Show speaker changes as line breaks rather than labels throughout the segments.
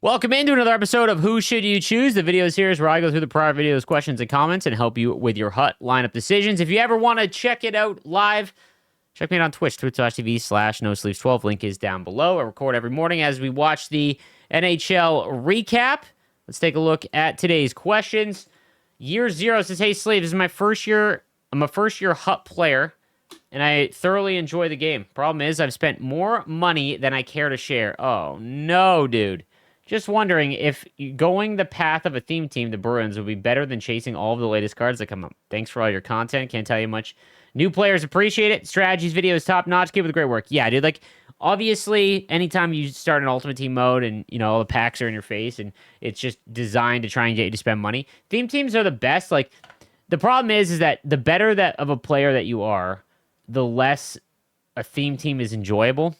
Welcome into another episode of Who Should You Choose? The video series where I go through the prior videos, questions, and comments and help you with your hut lineup decisions. If you ever want to check it out live, check me out on Twitch, twitch.tv/NoSleeves12. Link is down below. I record every morning as we watch the NHL recap. Let's take a look at today's questions. Year 0 says, hey, Sleeves, this is my first year. I'm a first-year hut player, and I thoroughly enjoy the game. Problem is, I've spent more money than I care to share. Oh, no, dude. Just wondering if going the path of a theme team, the Bruins, would be better than chasing all of the latest cards that come up. Thanks for all your content. Can't tell you much. New players appreciate it. Strategies, videos, top notch. Keep with the great work. Yeah, dude. Like, obviously, anytime you start an Ultimate Team mode and, you know, all the packs are in your face and it's just designed to try and get you to spend money, theme teams are the best. Like, the problem is that the better that of a player that you are, the less a theme team is enjoyable,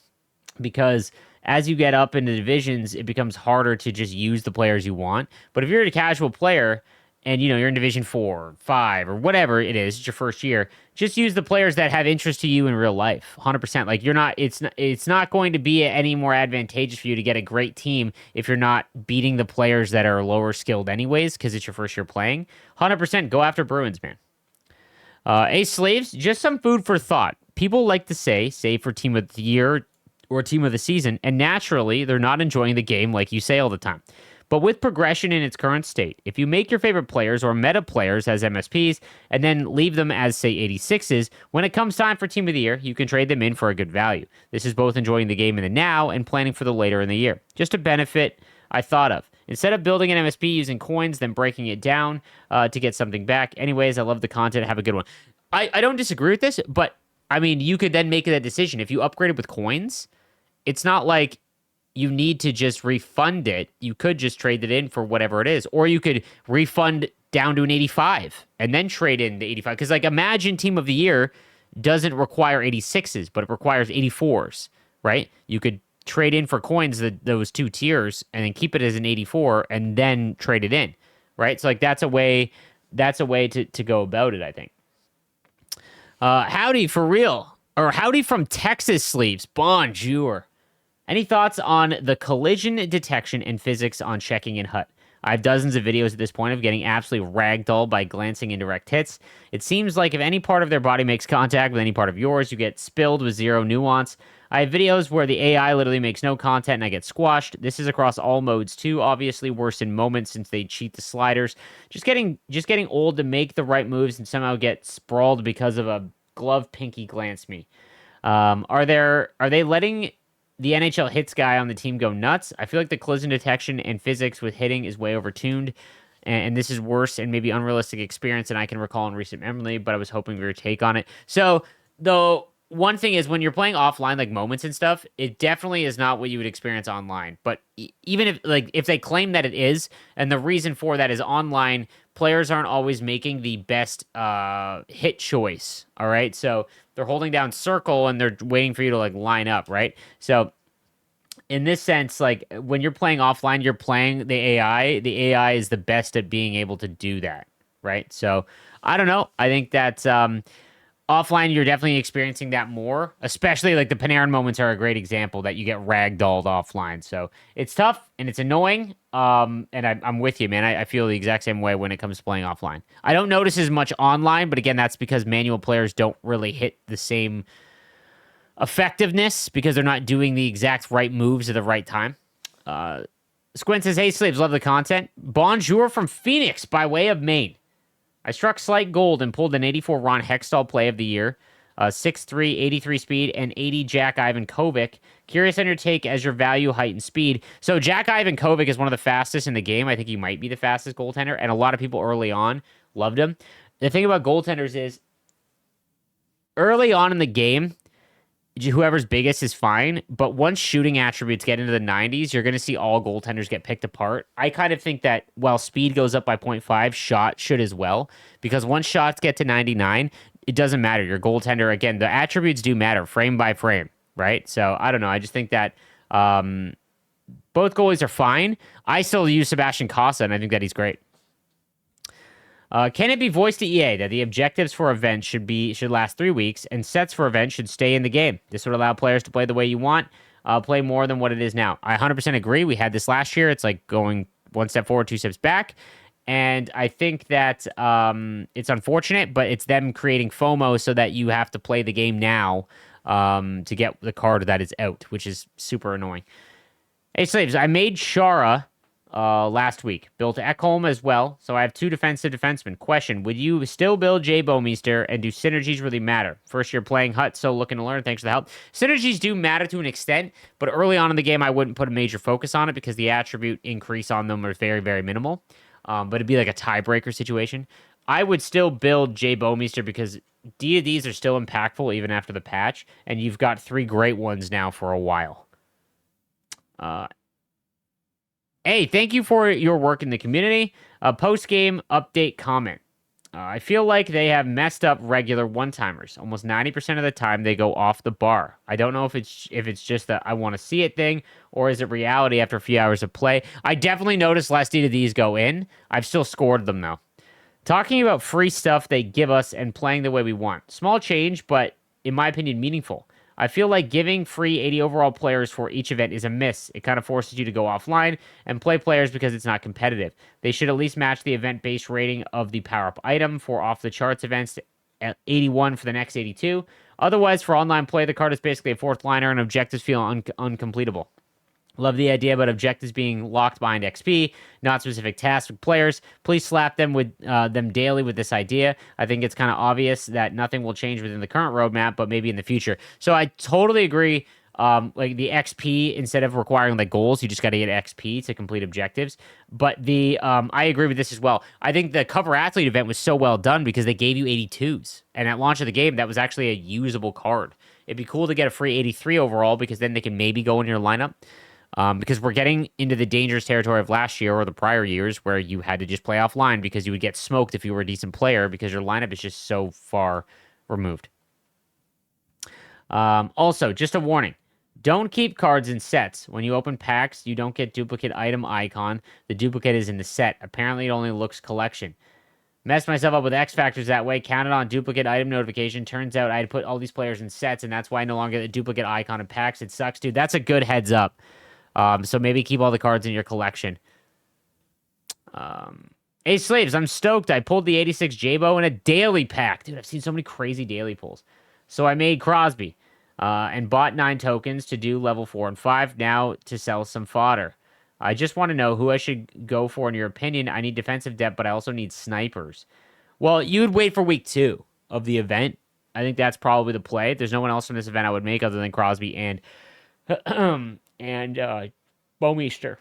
because as you get up into divisions, it becomes harder to just use the players you want. But if you're a casual player and, you know, you're in Division 4 or 5 or whatever it is, it's your first year, just use the players that have interest to you in real life. 100%. Like, it's not going to be any more advantageous for you to get a great team if you're not beating the players that are lower skilled anyways, because it's your first year playing. 100% go after Bruins, man. Ace Slaves, just some food for thought. People like to say, save for team of the year or team of the season, and naturally, they're not enjoying the game like you say all the time. But with progression in its current state, if you make your favorite players or meta players as MSPs and then leave them as, say, 86s, when it comes time for team of the year, you can trade them in for a good value. This is both enjoying the game in the now and planning for the later in the year. Just a benefit I thought of. Instead of building an MSP using coins, then breaking it down to get something back. Anyways, I love the content. Have a good one. I don't disagree with this, but, I mean, you could then make that decision. If you upgraded with coins, it's not like you need to just refund it. You could just trade it in for whatever it is. Or you could refund down to an 85 and then trade in the 85. Because, like, imagine Team of the Year doesn't require 86s, but it requires 84s, right? You could trade in for coins, those two tiers, and then keep it as an 84 and then trade it in, right? So, like, that's a way to go about it, I think. Howdy, for real. Or howdy from Texas, Sleeves. Bonjour. Any thoughts on the collision detection and physics on checking in hut? I have dozens of videos at this point of getting absolutely ragdolled by glancing indirect hits. It seems like if any part of their body makes contact with any part of yours, you get spilled with zero nuance. I have videos where the AI literally makes no contact and I get squashed. This is across all modes too, obviously worse in moments since they cheat the sliders. Just getting old to make the right moves and somehow get sprawled because of a glove pinky glance me. Are they letting the NHL hits guy on the team go nuts? I feel like the collision detection and physics with hitting is way overtuned, and this is worse and maybe unrealistic experience than I can recall in recent memory, but I was hoping for your take on it. So, the one thing is, when you're playing offline, like moments and stuff, it definitely is not what you would experience online. But even if they claim that it is, and the reason for that is online, players aren't always making the best hit choice, all right? So they're holding down circle and they're waiting for you to, like, line up, right? So in this sense, like, when you're playing offline, you're playing the AI. The AI is the best at being able to do that, right? So I don't know. I think that's offline, you're definitely experiencing that more, especially like the Panarin moments are a great example that you get ragdolled offline. So it's tough and it's annoying. And I'm with you, man. I feel the exact same way when it comes to playing offline. I don't notice as much online, but again, that's because manual players don't really hit the same effectiveness because they're not doing the exact right moves at the right time. Squint says, hey, Slaves, love the content. Bonjour from Phoenix by way of Maine. I struck slight gold and pulled an 84 Ron Hextall play of the year, 6'3", 83 speed, and 80 Jack Ivankovic. Curious on your take as your value, height, and speed. So Jack Ivankovic is one of the fastest in the game. I think he might be the fastest goaltender, and a lot of people early on loved him. The thing about goaltenders is, early on in the game, whoever's biggest is fine, but once shooting attributes get into the 90s, you're going to see all goaltenders get picked apart. I kind of think that while speed goes up by 0.5, shot should as well, because once shots get to 99, it doesn't matter. Your goaltender, again, the attributes do matter frame by frame, right? So I don't know. I just think that both goalies are fine. I still use Sebastian Cossa, and I think that he's great. Can it be voiced to EA that the objectives for events should last 3 weeks and sets for events should stay in the game? This would allow players to play the way you want. play more than what it is now. I 100% agree. We had this last year. It's like going one step forward, two steps back. And I think that it's unfortunate, but it's them creating FOMO so that you have to play the game now to get the card that is out, which is super annoying. Hey, Slaves, I made Shara last week. Built Ekholm as well, so I have 2 defensive defensemen. Question, would you still build Jay Bouwmeester, and do synergies really matter? First year playing Hut, so looking to learn. Thanks for the help. Synergies do matter to an extent, but early on in the game, I wouldn't put a major focus on it because the attribute increase on them are very, very minimal. But it'd be like a tiebreaker situation. I would still build Jay Bouwmeester because D2Ds are still impactful even after the patch, and you've got 3 great ones now for a while. Hey, thank you for your work in the community. Post-game update comment. I feel like they have messed up regular one-timers. Almost 90% of the time, they go off the bar. I don't know if it's just that I want to see it thing, or is it reality after a few hours of play. I definitely noticed less D2Ds go in. I've still scored them, though. Talking about free stuff they give us and playing the way we want. Small change, but in my opinion, meaningful. I feel like giving free 80 overall players for each event is a miss. It kind of forces you to go offline and play players because it's not competitive. They should at least match the event-based rating of the power-up item for off-the-charts events at 81 for the next 82. Otherwise, for online play, the card is basically a 4th liner and objectives feel uncompletable. Love the idea about objectives being locked behind XP, not specific tasks with players. Please slap them with them daily with this idea. I think it's kind of obvious that nothing will change within the current roadmap, but maybe in the future. So I totally agree. Like the XP, instead of requiring like goals, you just got to get XP to complete objectives. But I agree with this as well. I think the cover athlete event was so well done because they gave you 82s, and at launch of the game, that was actually a usable card. It'd be cool to get a free 83 overall because then they can maybe go in your lineup. Because we're getting into the dangerous territory of last year or the prior years where you had to just play offline because you would get smoked if you were a decent player because your lineup is just so far removed. Also, just a warning. Don't keep cards in sets. When you open packs, you don't get duplicate item icon. The duplicate is in the set. Apparently, it only looks collection. Messed myself up with X Factors that way. Counted on duplicate item notification. Turns out I had put all these players in sets, and that's why I no longer get a duplicate icon in packs. It sucks, dude. That's a good heads up. So maybe keep all the cards in your collection. Hey, Slaves, I'm stoked. I pulled the 86 J-Bo in a daily pack. Dude, I've seen so many crazy daily pulls. So I made Crosby and bought 9 tokens to do level 4 and 5. Now to sell some fodder. I just want to know who I should go for in your opinion. I need defensive depth, but I also need snipers. Well, you would wait for week 2 of the event. I think that's probably the play. There's no one else from this event I would make other than Crosby and... Bouwmeester.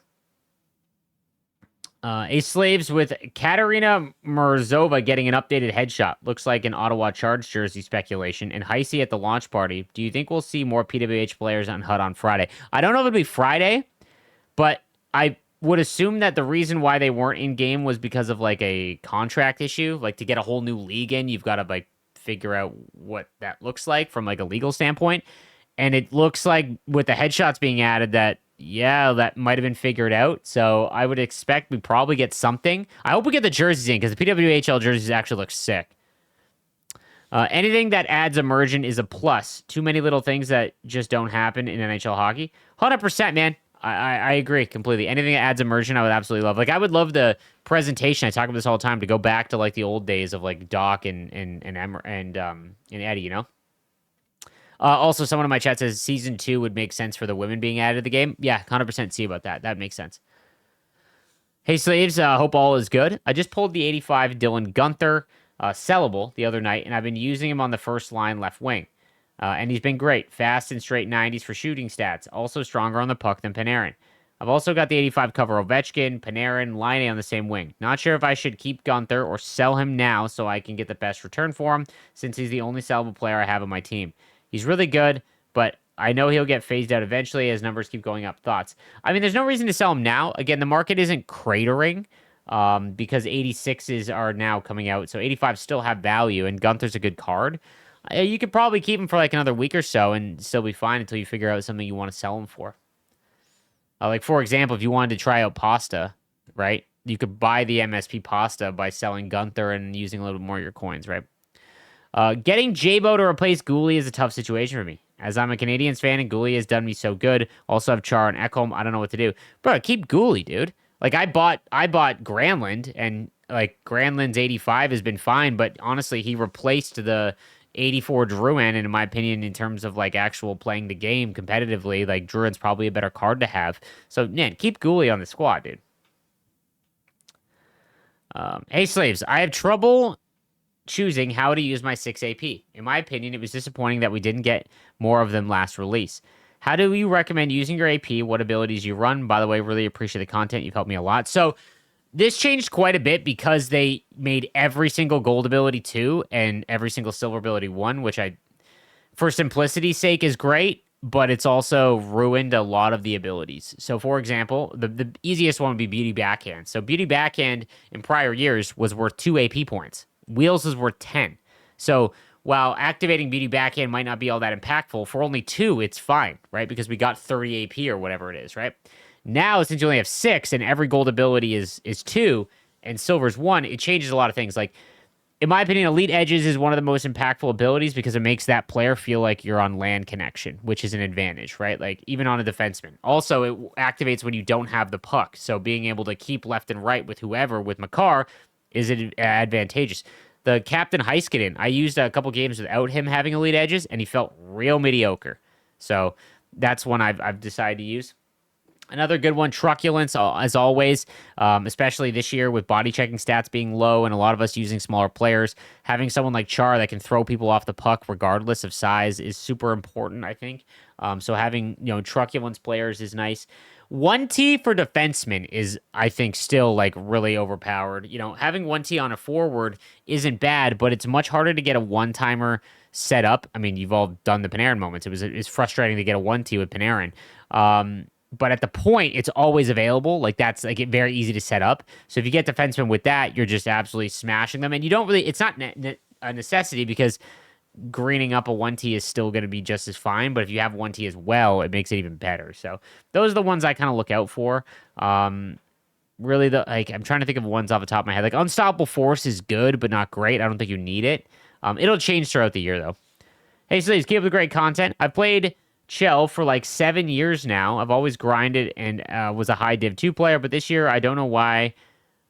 Slaves with Katarina Murzova getting an updated headshot. Looks like an Ottawa Charge jersey speculation. And Heisey at the launch party. Do you think we'll see more PWH players on HUD on Friday? I don't know if it'll be Friday, but I would assume that the reason why they weren't in game was because of like a contract issue. Like to get a whole new league in, you've got to like figure out what that looks like from like a legal standpoint. And it looks like with the headshots being added that, yeah, that might have been figured out. So I would expect we probably get something. I hope we get the jerseys in because the PWHL jerseys actually look sick. Anything that adds immersion is a plus. Too many little things that just don't happen in NHL hockey. 100%, man. I agree completely. Anything that adds immersion, I would absolutely love. Like, I would love the presentation. I talk about this all the time to go back to like the old days of like Doc and Eddie, you know? Also, someone in my chat says Season 2 would make sense for the women being added to the game. Yeah, 100% see about that. That makes sense. Hey, Slaves, hope all is good. I just pulled the 85 Dylan Gunther sellable the other night, and I've been using him on the first line left wing. And he's been great. Fast and straight 90s for shooting stats. Also stronger on the puck than Panarin. I've also got the 85 cover Ovechkin, Panarin, Line on the same wing. Not sure if I should keep Gunther or sell him now so I can get the best return for him, since he's the only sellable player I have on my team. He's really good, but I know he'll get phased out eventually as numbers keep going up. Thoughts? I mean, there's no reason to sell him now. Again, the market isn't cratering because 86s are now coming out, so 85s still have value, and Gunther's a good card. You could probably keep him for like another week or so and still be fine until you figure out something you want to sell him for. Like, for example, if you wanted to try out Pasta, right? You could buy the MSP Pasta by selling Gunther and using a little bit more of your coins, right? Getting J-Bo to replace Goalie is a tough situation for me. As I'm a Canadians fan and Goalie has done me so good. Also have Char and Ekholm. I don't know what to do. Bro, keep Goalie, dude. Like I bought Granlund, and like Granlund's 85 has been fine, but honestly, he replaced the 84 Drouin, and in my opinion, in terms of like actual playing the game competitively, like Drouin's probably a better card to have. So man, keep Goalie on the squad, dude. Hey slaves, I have trouble choosing how to use my 6 AP. In my opinion, it was disappointing that we didn't get more of them last release. How do you recommend using your AP? What abilities you run? By the way, really appreciate the content. You've helped me a lot. So this changed quite a bit because they made every single gold ability 2 and every single silver ability 1, which I, for simplicity's sake, is great, but it's also ruined a lot of the abilities. So, for example, the easiest one would be Beauty Backhand. So Beauty Backhand in prior years was worth 2 AP points. Wheels is worth 10. So while activating Beauty Backhand might not be all that impactful, for only 2, it's fine, right? Because we got 30 AP or whatever it is, right? Now, since you only have 6 and every gold ability is 2 and silver's 1, it changes a lot of things. Like, in my opinion, Elite Edges is one of the most impactful abilities because it makes that player feel like you're on land connection, which is an advantage, right? Like, even on a defenseman. Also, it activates when you don't have the puck. So being able to keep left and right with whoever, with Makar, is advantageous. The Captain Heiskanen, I used a couple games without him having Elite Edges, and he felt real mediocre. So that's one I've decided to use. Another good one, Truculence, as always, especially this year with body checking stats being low and a lot of us using smaller players. Having someone like Char that can throw people off the puck regardless of size is super important, I think. So having, Truculence players is nice. 1T for defensemen is, I think, still like really overpowered. Having 1T on a forward isn't bad, but it's much harder to get a one-timer set up. I mean, you've all done the Panarin moments. It's frustrating to get a 1T with Panarin. But at the point, it's always available. Like, that's like very easy to set up. So if you get defensemen with that, you're just absolutely smashing them. And you don't really, it's not a necessity because greening up a 1T is still going to be just as fine. But if you have 1T as well, it makes it even better. So those are the ones I kind of look out for. Really, I'm trying to think of ones off the top of my head. Like, Unstoppable Force is good, but not great. I don't think you need it. It'll change throughout the year, though. Hey, so keep up the great content. I've played Shell for like 7 years now. I've always grinded and was a high Div 2 player, but this year I don't know why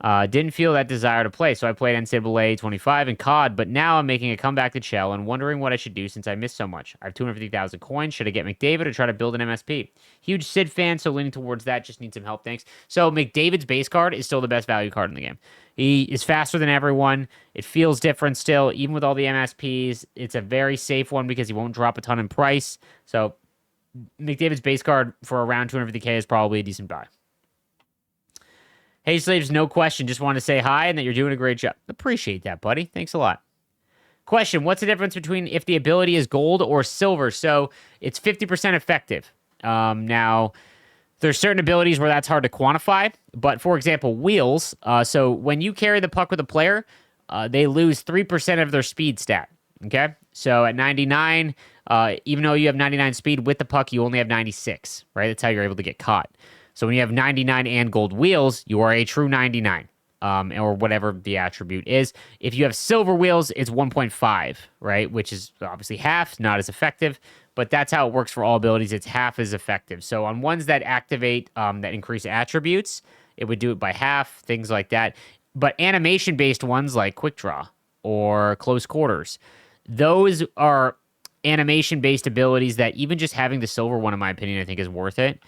didn't feel that desire to play. So I played NCAA 25 and COD, but now I'm making a comeback to Shell and wondering what I should do since I missed so much. I have 250,000 coins. Should I get McDavid or try to build an MSP? Huge Sid fan, so leaning towards that. Just need some help. Thanks. So McDavid's base card is still the best value card in the game. He is faster than everyone. It feels different still, even with all the MSPs. It's a very safe one because he won't drop a ton in price. So McDavid's base card for around 250k is probably a decent buy. Hey, Slaves, no question. Just want to say hi and that you're doing a great job. Appreciate that, buddy. Thanks a lot. Question, what's the difference between if the ability is gold or silver? So it's 50% effective. Now, there's certain abilities where that's hard to quantify. But, for example, wheels. So when you carry the puck with a player, they lose 3% of their speed stat. Okay? So at 99, even though you have 99 speed with the puck, you only have 96, right? That's how you're able to get caught. So when you have 99 and gold wheels, you are a true 99, or whatever the attribute is. If you have silver wheels, it's 1.5, right? Which is obviously half, not as effective, but that's how it works for all abilities. It's half as effective. So on ones that activate, that increase attributes, it would do it by half, things like that. But animation-based ones like Quick Draw or Close Quarters, those are animation-based abilities that even just having the silver one, in my opinion, I think is worth it,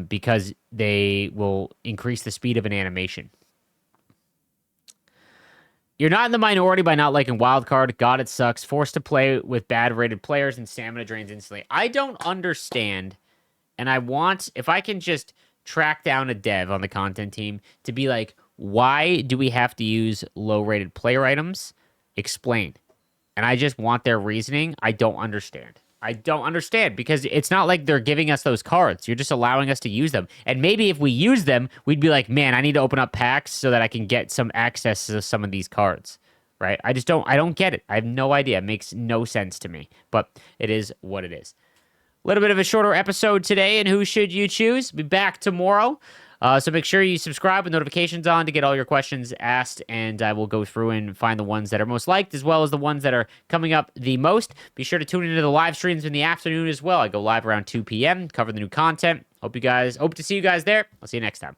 because they will increase the speed of an animation. You're not in the minority by not liking Wildcard. God, it sucks. Forced to play with bad-rated players and stamina drains instantly. I don't understand, and I want, if I can just track down a dev on the content team to be like, why do we have to use low-rated player items? Explain. And I just want their reasoning. I don't understand. I don't understand because it's not like they're giving us those cards. You're just allowing us to use them. And maybe if we use them, we'd be like, man, I need to open up packs so that I can get some access to some of these cards, right? I don't get it. I have no idea. It makes no sense to me, but it is what it is. A little bit of a shorter episode today, and who should you choose? Be back tomorrow. So make sure you subscribe with notifications on to get all your questions asked, and I will go through and find the ones that are most liked as well as the ones that are coming up the most. Be sure to tune into the live streams in the afternoon as well. I go live around 2 p.m., cover the new content. Hope to see you guys there. I'll see you next time.